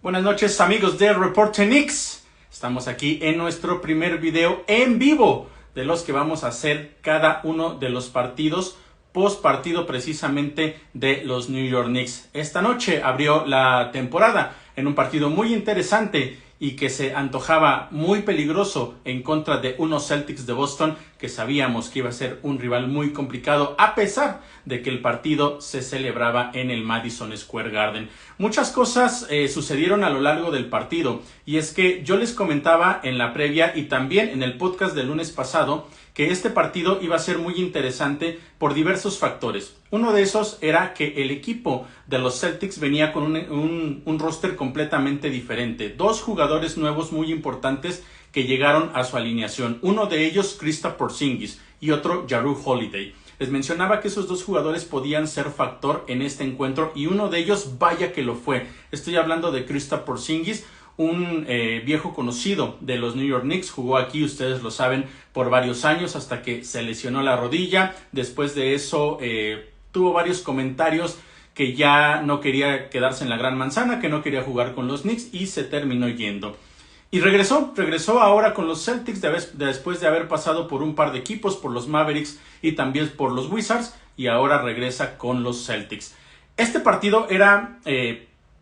Buenas noches, amigos de Reporte Knicks. Estamos aquí en nuestro primer video en vivo de los que vamos a hacer cada uno de los partidos post partido precisamente de los New York Knicks. Esta noche abrió la temporada en un partido muy interesante y que se antojaba muy peligroso en contra de unos Celtics de Boston que sabíamos que iba a ser un rival muy complicado a pesar de que el partido se celebraba en el Madison Square Garden. Muchas cosas sucedieron a lo largo del partido y es que yo les comentaba en la previa y también en el podcast del lunes pasado que este partido iba a ser muy interesante por diversos factores. Uno de esos era que el equipo de los Celtics venía con un roster completamente diferente. Dos jugadores nuevos muy importantes que llegaron a su alineación. Uno de ellos, Kristaps Porzingis, y otro, Jrue Holiday. Les mencionaba que esos dos jugadores podían ser factor en este encuentro y uno de ellos, vaya que lo fue. Estoy hablando de Kristaps Porzingis, un viejo conocido de los New York Knicks. Jugó aquí, ustedes lo saben, por varios años hasta que se lesionó la rodilla. Después de eso tuvo varios comentarios que ya no quería quedarse en la Gran Manzana, que no quería jugar con los Knicks y se terminó yendo. Y regresó ahora con los Celtics después de haber pasado por un par de equipos, por los Mavericks y también por los Wizards, y ahora regresa con los Celtics. Este partido era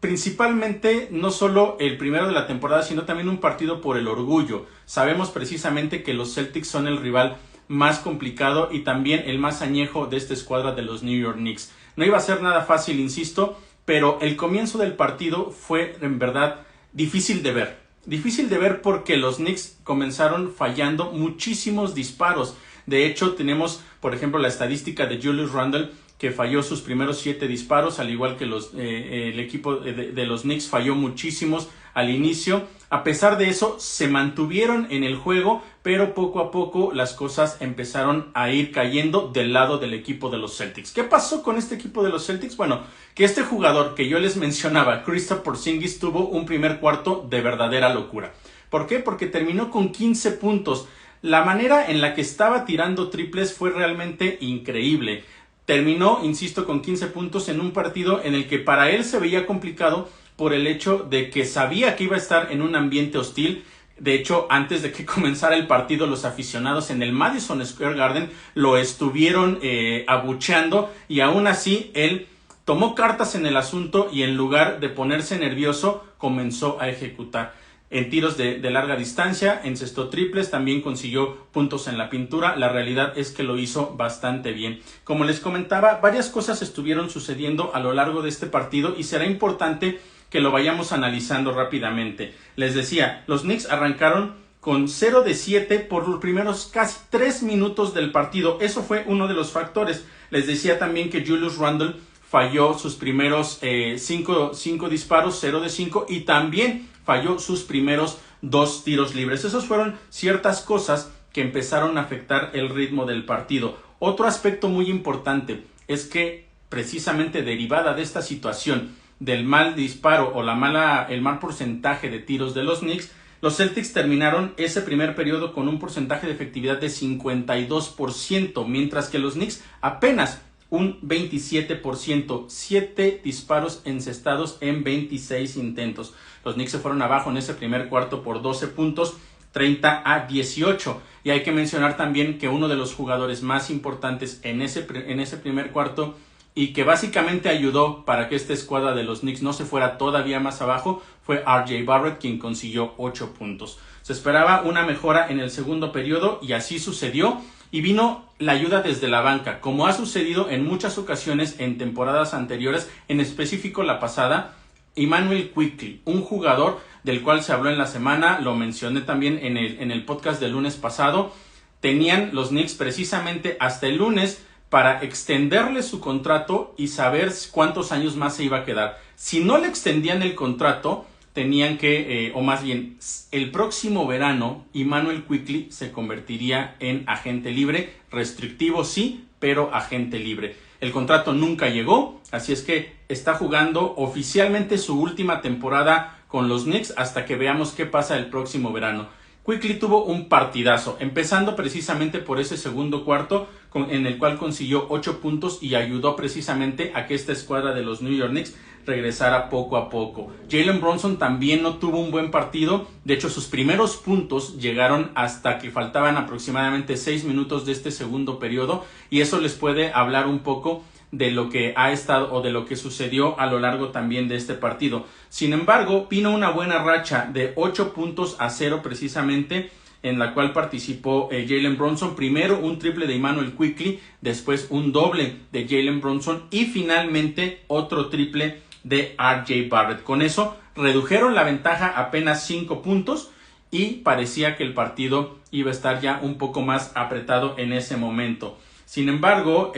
principalmente no solo el primero de la temporada, sino también un partido por el orgullo. Sabemos precisamente que los Celtics son el rival más complicado y también el más añejo de esta escuadra de los New York Knicks. No iba a ser nada fácil, insisto, pero el comienzo del partido fue en verdad difícil de ver. Difícil de ver porque los Knicks comenzaron fallando muchísimos disparos. De hecho, tenemos, por ejemplo, la estadística de Julius Randle, que falló sus primeros 7 disparos, al igual que el equipo de los Knicks falló muchísimos al inicio. A pesar de eso, se mantuvieron en el juego, pero poco a poco las cosas empezaron a ir cayendo del lado del equipo de los Celtics. ¿Qué pasó con este equipo de los Celtics? Bueno, que este jugador que yo les mencionaba, Kristaps Porzingis, tuvo un primer cuarto de verdadera locura. ¿Por qué? Porque terminó con 15 puntos. La manera en la que estaba tirando triples fue realmente increíble. Terminó, insisto, con 15 puntos en un partido en el que para él se veía complicado por el hecho de que sabía que iba a estar en un ambiente hostil. De hecho, antes de que comenzara el partido, los aficionados en el Madison Square Garden lo estuvieron abucheando y aún así él tomó cartas en el asunto y en lugar de ponerse nervioso, comenzó a ejecutar. En tiros de larga distancia, encestó triples, también consiguió puntos en la pintura. La realidad es que lo hizo bastante bien. Como les comentaba, varias cosas estuvieron sucediendo a lo largo de este partido y será importante que lo vayamos analizando rápidamente. Les decía, los Knicks arrancaron con 0 de 7 por los primeros casi 3 minutos del partido. Eso fue uno de los factores. Les decía también que Julius Randle falló sus primeros 5 disparos, 0 de 5, y también falló sus primeros 2 tiros libres. Esas fueron ciertas cosas que empezaron a afectar el ritmo del partido. Otro aspecto muy importante es que precisamente derivada de esta situación del mal disparo o el mal porcentaje de tiros de los Knicks, los Celtics terminaron ese primer periodo con un porcentaje de efectividad de 52%, mientras que los Knicks apenas un 27%, 7 disparos encestados en 26 intentos. Los Knicks se fueron abajo en ese primer cuarto por 12 puntos, 30-18. Y hay que mencionar también que uno de los jugadores más importantes en ese primer cuarto y que básicamente ayudó para que esta escuadra de los Knicks no se fuera todavía más abajo fue RJ Barrett, quien consiguió 8 puntos. Se esperaba una mejora en el segundo periodo y así sucedió. Y vino la ayuda desde la banca, como ha sucedido en muchas ocasiones en temporadas anteriores, en específico la pasada. Immanuel Quickley, un jugador del cual se habló en la semana, lo mencioné también en el podcast del lunes pasado. Tenían los Knicks precisamente hasta el lunes para extenderle su contrato y saber cuántos años más se iba a quedar. Si no le extendían el contrato, tenían que, o más bien, el próximo verano, Immanuel Quickley se convertiría en agente libre, restrictivo sí, pero agente libre. El contrato nunca llegó, así es que está jugando oficialmente su última temporada con los Knicks hasta que veamos qué pasa el próximo verano. Quickley tuvo un partidazo, empezando precisamente por ese segundo cuarto en el cual consiguió 8 puntos y ayudó precisamente a que esta escuadra de los New York Knicks regresara poco a poco. Jalen Brunson también no tuvo un buen partido. De hecho, sus primeros puntos llegaron hasta que faltaban aproximadamente 6 minutos de este segundo periodo, y eso les puede hablar un poco de lo que ha estado o de lo que sucedió a lo largo también de este partido. Sin embargo, vino una buena racha de 8-0 precisamente, en la cual participó Jalen Brunson. Primero un triple de Immanuel Quickley, después un doble de Jalen Brunson y finalmente otro triple de RJ Barrett. Con eso redujeron la ventaja a apenas 5 puntos y parecía que el partido iba a estar ya un poco más apretado en ese momento. Sin embargo,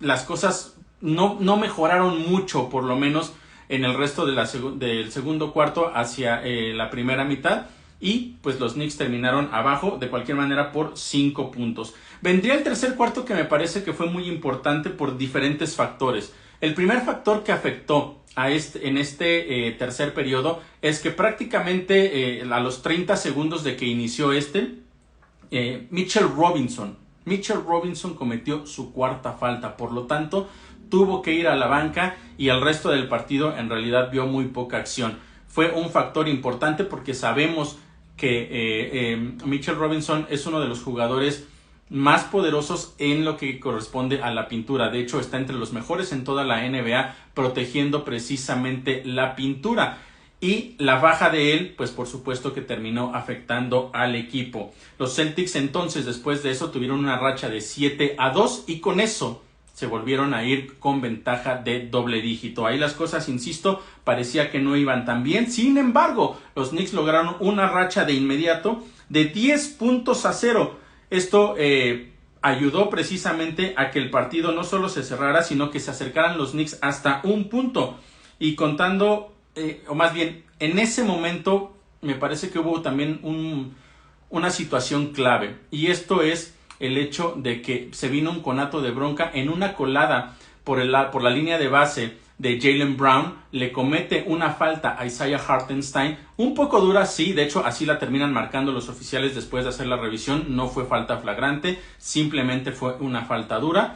las cosas no mejoraron mucho, por lo menos en el resto del segundo cuarto hacia la primera mitad, y pues los Knicks terminaron abajo de cualquier manera por 5 puntos. Vendría el tercer cuarto, que me parece que fue muy importante por diferentes factores. El primer factor que afectó en este tercer periodo es que prácticamente a los 30 segundos de que inició Mitchell Robinson cometió su cuarta falta, por lo tanto tuvo que ir a la banca y el resto del partido en realidad vio muy poca acción. Fue un factor importante porque sabemos que Mitchell Robinson es uno de los jugadores más poderosos en lo que corresponde a la pintura. De hecho, está entre los mejores en toda la NBA protegiendo precisamente la pintura. Y la baja de él, pues por supuesto que terminó afectando al equipo. Los Celtics entonces, después de eso, tuvieron una racha de 7-2 y con eso se volvieron a ir con ventaja de doble dígito. Ahí las cosas, insisto, parecía que no iban tan bien. Sin embargo, los Knicks lograron una racha de inmediato de 10-0. Esto ayudó precisamente a que el partido no solo se cerrara, sino que se acercaran los Knicks hasta un punto. Y contando, o más bien, en ese momento me parece que hubo también una situación clave. Y esto es el hecho de que se vino un conato de bronca en una colada por la línea de base de Jaylen Brown. Le comete una falta a Isaiah Hartenstein, un poco dura, sí, de hecho así la terminan marcando los oficiales después de hacer la revisión. No fue falta flagrante, simplemente fue una falta dura.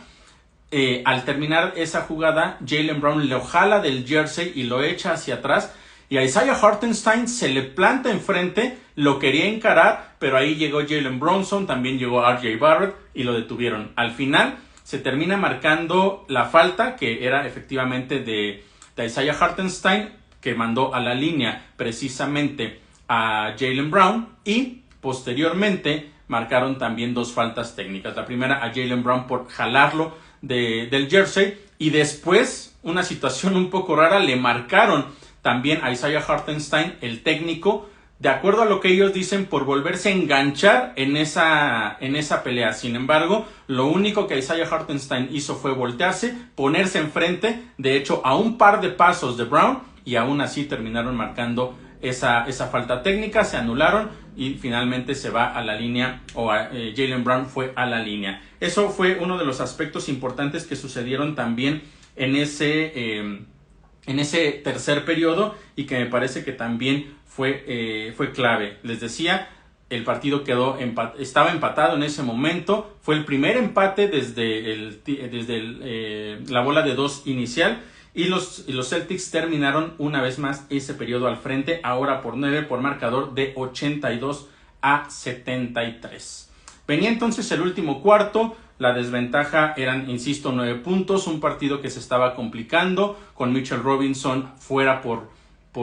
Al terminar esa jugada, Jaylen Brown lo jala del jersey y lo echa hacia atrás, y a Isaiah Hartenstein se le planta enfrente, lo quería encarar, pero ahí llegó Jalen Brunson, también llegó RJ Barrett y lo detuvieron. Al final se termina marcando la falta, que era efectivamente de Isaiah Hartenstein, que mandó a la línea precisamente a Jaylen Brown, y posteriormente marcaron también 2 faltas técnicas. La primera a Jaylen Brown por jalarlo del jersey, y después, una situación un poco rara, le marcaron también a Isaiah Hartenstein, el técnico, de acuerdo a lo que ellos dicen, por volverse a enganchar en esa pelea. Sin embargo, lo único que Isaiah Hartenstein hizo fue voltearse, ponerse enfrente, de hecho a un par de pasos de Brown, y aún así terminaron marcando esa falta técnica, se anularon y finalmente se va a la línea, o Jaylen Brown fue a la línea. Eso fue uno de los aspectos importantes que sucedieron también en ese tercer periodo, y que me parece que también fue clave. Les decía, el partido estaba empatado en ese momento. Fue el primer empate desde la bola de 2 inicial, y los Celtics terminaron una vez más ese periodo al frente, ahora por 9, por marcador de 82-73. Venía entonces el último cuarto. La desventaja eran, insisto, 9 puntos, un partido que se estaba complicando, con Mitchell Robinson fuera por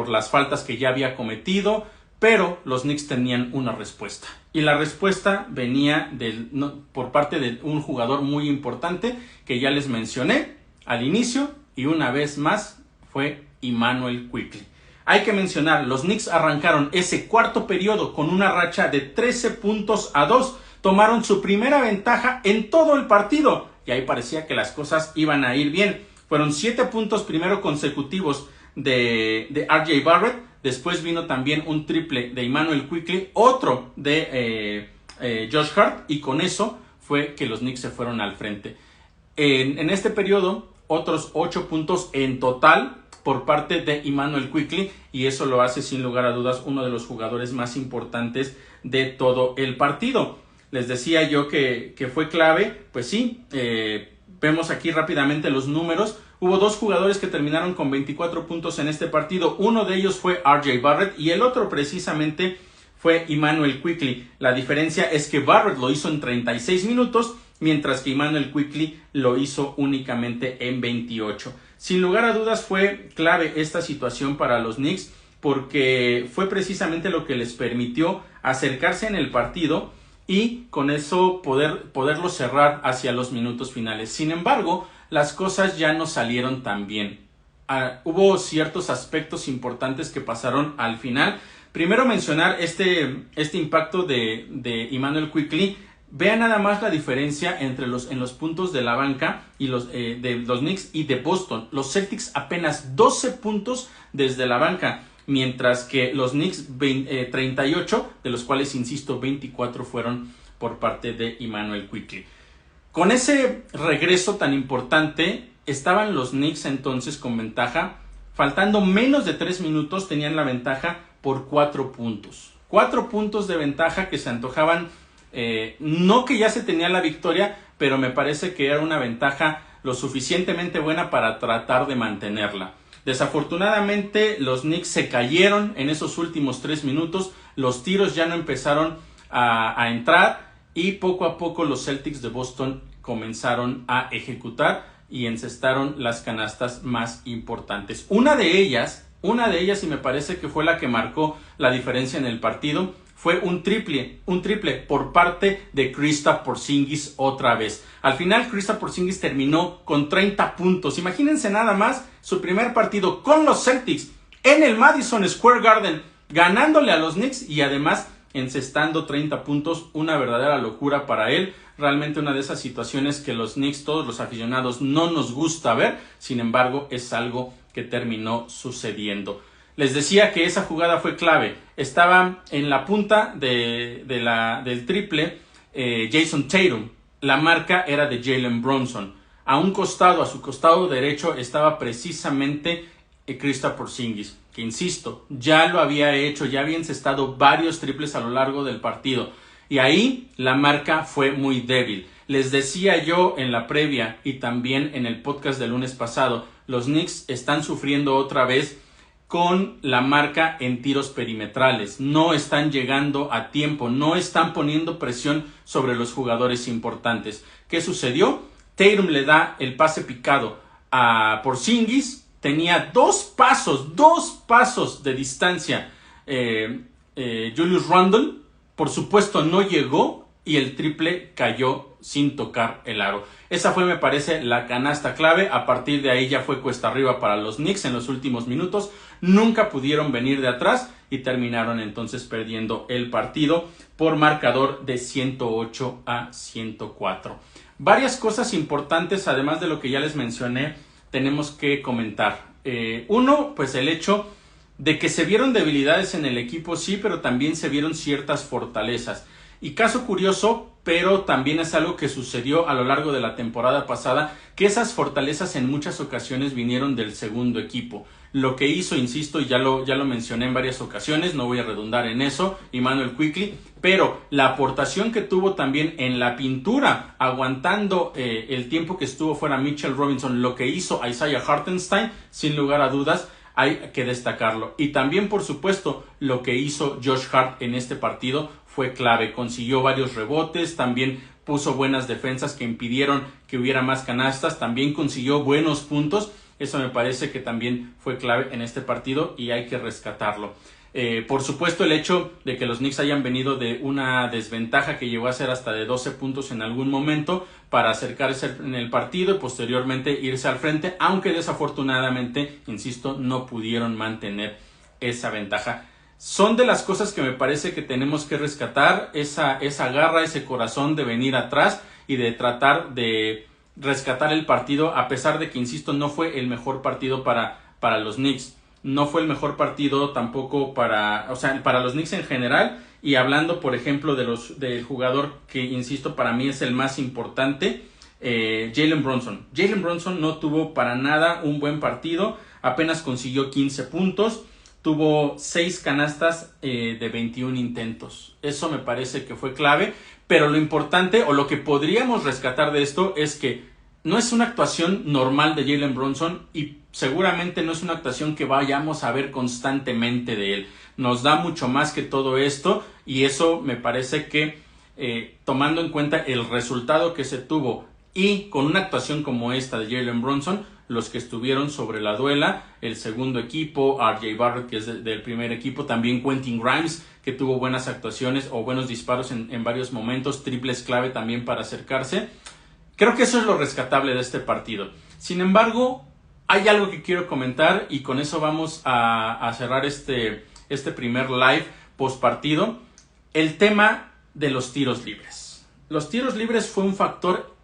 las faltas que ya había cometido, pero los Knicks tenían una respuesta. Y la respuesta venía por parte de un jugador muy importante que ya les mencioné al inicio, y una vez más fue Immanuel Quickley. Hay que mencionar, los Knicks arrancaron ese cuarto periodo con una racha de 13-2. Tomaron su primera ventaja en todo el partido, y ahí parecía que las cosas iban a ir bien. Fueron 7 puntos primero consecutivos de RJ Barrett, después vino también un triple de Immanuel Quickley, otro de Josh Hart, y con eso fue que los Knicks se fueron al frente. En este periodo, otros 8 puntos en total por parte de Immanuel Quickley, y eso lo hace sin lugar a dudas uno de los jugadores más importantes de todo el partido. Les decía yo que fue clave, pues sí, vemos aquí rápidamente los números. Hubo dos jugadores que terminaron con 24 puntos en este partido. Uno de ellos fue RJ Barrett y el otro precisamente fue Immanuel Quickley. La diferencia es que Barrett lo hizo en 36 minutos, mientras que Immanuel Quickley lo hizo únicamente en 28. Sin lugar a dudas fue clave esta situación para los Knicks, porque fue precisamente lo que les permitió acercarse en el partido y con eso poderlo cerrar hacia los minutos finales. Sin embargo, las cosas ya no salieron tan bien. Hubo ciertos aspectos importantes que pasaron al final. Primero mencionar este impacto de Immanuel Quickley. Vean nada más la diferencia entre en los puntos de la banca y de los Knicks y de Boston. Los Celtics apenas 12 puntos desde la banca, mientras que los Knicks 38, de los cuales, insisto, 24 fueron por parte de Immanuel Quickley. Con ese regreso tan importante, estaban los Knicks entonces con ventaja. Faltando menos de 3 minutos, tenían la ventaja por 4 puntos. 4 puntos de ventaja que se antojaban, no que ya se tenía la victoria, pero me parece que era una ventaja lo suficientemente buena para tratar de mantenerla. Desafortunadamente, los Knicks se cayeron en esos últimos 3 minutos. Los tiros ya no empezaron a entrar. Y poco a poco los Celtics de Boston comenzaron a ejecutar y encestaron las canastas más importantes. Una de ellas, y me parece que fue la que marcó la diferencia en el partido, fue un triple por parte de Kristaps Porzingis otra vez. Al final, Kristaps Porzingis terminó con 30 puntos. Imagínense nada más su primer partido con los Celtics en el Madison Square Garden, ganándole a los Knicks y además encestando 30 puntos, una verdadera locura para él. Realmente una de esas situaciones que los Knicks, todos los aficionados, no nos gusta ver. Sin embargo, es algo que terminó sucediendo. Les decía que esa jugada fue clave. Estaba en la punta del triple Jason Tatum. La marca era de Jalen Brunson. A su costado derecho, estaba precisamente Kristaps Porzingis, que insisto, ya lo había hecho, ya había encestado varios triples a lo largo del partido. Y ahí la marca fue muy débil. Les decía yo en la previa y también en el podcast del lunes pasado, los Knicks están sufriendo otra vez con la marca en tiros perimetrales. No están llegando a tiempo, no están poniendo presión sobre los jugadores importantes. ¿Qué sucedió? Tatum le da el pase picado a Porzingis. Tenía dos pasos de distancia Julius Randle. Por supuesto no llegó y el triple cayó sin tocar el aro. Esa fue, me parece, la canasta clave. A partir de ahí ya fue cuesta arriba para los Knicks en los últimos minutos. Nunca pudieron venir de atrás y terminaron entonces perdiendo el partido por marcador de 108-104. Varias cosas importantes, además de lo que ya les mencioné, tenemos que comentar. Uno, pues el hecho de que se vieron debilidades en el equipo, sí, pero también se vieron ciertas fortalezas. Y caso curioso, pero también es algo que sucedió a lo largo de la temporada pasada, que esas fortalezas en muchas ocasiones vinieron del segundo equipo. Lo que hizo, insisto, y ya lo mencioné en varias ocasiones, no voy a redundar en eso, Immanuel Quickley, pero la aportación que tuvo también en la pintura, aguantando el tiempo que estuvo fuera Mitchell Robinson, lo que hizo Isaiah Hartenstein, sin lugar a dudas, hay que destacarlo. Y también, por supuesto, lo que hizo Josh Hart en este partido fue clave. Consiguió varios rebotes, también puso buenas defensas que impidieron que hubiera más canastas, también consiguió buenos puntos. Eso me parece que también fue clave en este partido y hay que rescatarlo. Por supuesto, el hecho de que los Knicks hayan venido de una desventaja que llegó a ser hasta de 12 puntos en algún momento para acercarse en el partido y posteriormente irse al frente, aunque desafortunadamente, insisto, no pudieron mantener esa ventaja. Son de las cosas que me parece que tenemos que rescatar, esa garra, ese corazón de venir atrás y de tratar de rescatar el partido, a pesar de que, insisto, no fue el mejor partido para los Knicks. No fue el mejor partido tampoco para los Knicks en general. Y hablando, por ejemplo, del jugador que, insisto, para mí es el más importante, Jalen Brunson. Jalen Brunson no tuvo para nada un buen partido, apenas consiguió 15 puntos, tuvo 6 canastas de 21 intentos. Eso me parece que fue clave, pero lo importante o lo que podríamos rescatar de esto es que no es una actuación normal de Jalen Brunson y seguramente no es una actuación que vayamos a ver constantemente de él. Nos da mucho más que todo esto y eso me parece que tomando en cuenta el resultado que se tuvo y con una actuación como esta de Jalen Brunson, los que estuvieron sobre la duela, el segundo equipo, RJ Barrett, que es del primer equipo, también Quentin Grimes, que tuvo buenas actuaciones o buenos disparos en varios momentos, triples clave también para acercarse. Creo que eso es lo rescatable de este partido. Sin embargo, hay algo que quiero comentar y con eso vamos a cerrar este primer live post partido. El tema de los tiros libres. Los tiros libres fue un factor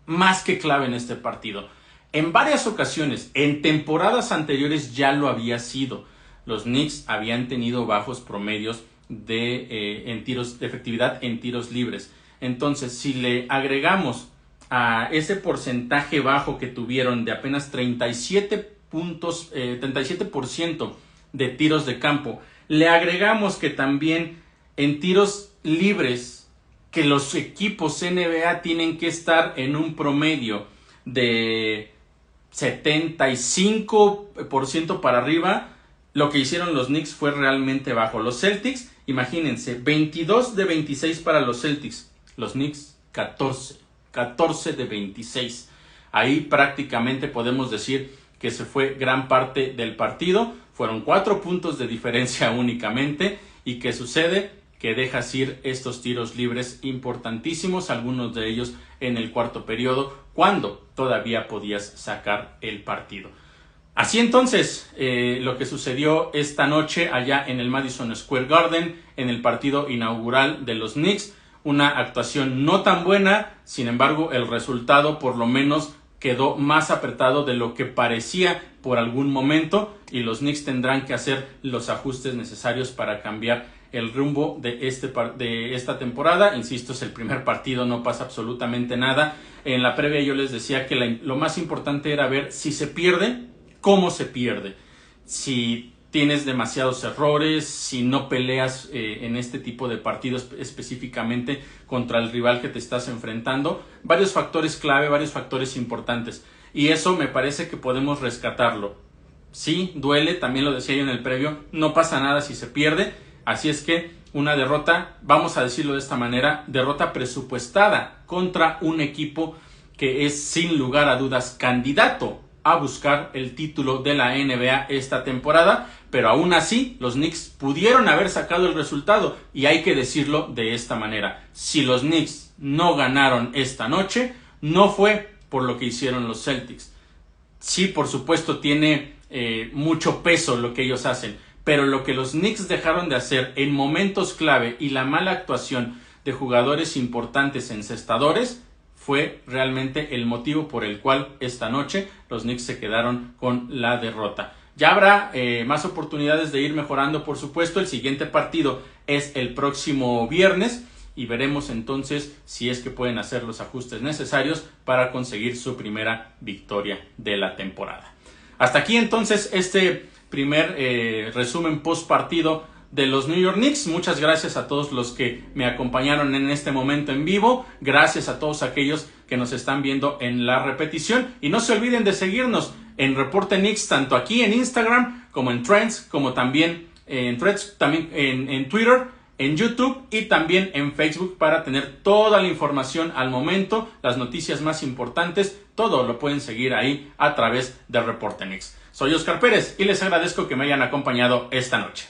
más que clave en este partido. En varias ocasiones, en temporadas anteriores ya lo había sido. Los Knicks habían tenido bajos promedios de efectividad en tiros libres. Entonces, si le agregamos a ese porcentaje bajo que tuvieron de apenas 37% de tiros de campo, le agregamos que también en tiros libres, que los equipos NBA tienen que estar en un promedio de 75% para arriba, lo que hicieron los Knicks fue realmente bajo. Los Celtics, imagínense, 22 de 26 para los Celtics, los Knicks 14 de 26. Ahí prácticamente podemos decir que se fue gran parte del partido. Fueron 4 puntos de diferencia únicamente. ¿Y qué sucede? Que dejas ir estos tiros libres importantísimos, algunos de ellos en el cuarto periodo, cuando todavía podías sacar el partido. Así entonces, lo que sucedió esta noche allá en el Madison Square Garden, en el partido inaugural de los Knicks, una actuación no tan buena, sin embargo, el resultado por lo menos quedó más apretado de lo que parecía por algún momento y los Knicks tendrán que hacer los ajustes necesarios para cambiar el rumbo de esta temporada. Insisto, es el primer partido, no pasa absolutamente nada. En la previa yo les decía que lo más importante era ver si se pierde, cómo se pierde, si tienes demasiados errores, si no peleas en este tipo de partidos específicamente contra el rival que te estás enfrentando. Varios factores clave, varios factores importantes. Y eso me parece que podemos rescatarlo. Sí, duele, también lo decía yo en el previo, no pasa nada si se pierde. Así es que una derrota, vamos a decirlo de esta manera, derrota presupuestada contra un equipo que es sin lugar a dudas candidato a buscar el título de la NBA esta temporada, pero aún así los Knicks pudieron haber sacado el resultado y hay que decirlo de esta manera. Si los Knicks no ganaron esta noche, no fue por lo que hicieron los Celtics. Sí, por supuesto, tiene mucho peso lo que ellos hacen, pero lo que los Knicks dejaron de hacer en momentos clave y la mala actuación de jugadores importantes encestadores fue realmente el motivo por el cual esta noche los Knicks se quedaron con la derrota. Ya habrá más oportunidades de ir mejorando, por supuesto. El siguiente partido es el próximo viernes y veremos entonces si es que pueden hacer los ajustes necesarios para conseguir su primera victoria de la temporada. Hasta aquí entonces este primer resumen post partido de los New York Knicks. Muchas gracias a todos los que me acompañaron en este momento en vivo. Gracias a todos aquellos que nos están viendo en la repetición. Y no se olviden de seguirnos en Reporte Knicks, tanto aquí en Instagram como en Trends, como también en Threads, también en Twitter, en YouTube y también en Facebook para tener toda la información al momento, las noticias más importantes. Todo lo pueden seguir ahí a través de Reporte Knicks. Soy Oscar Pérez y les agradezco que me hayan acompañado esta noche.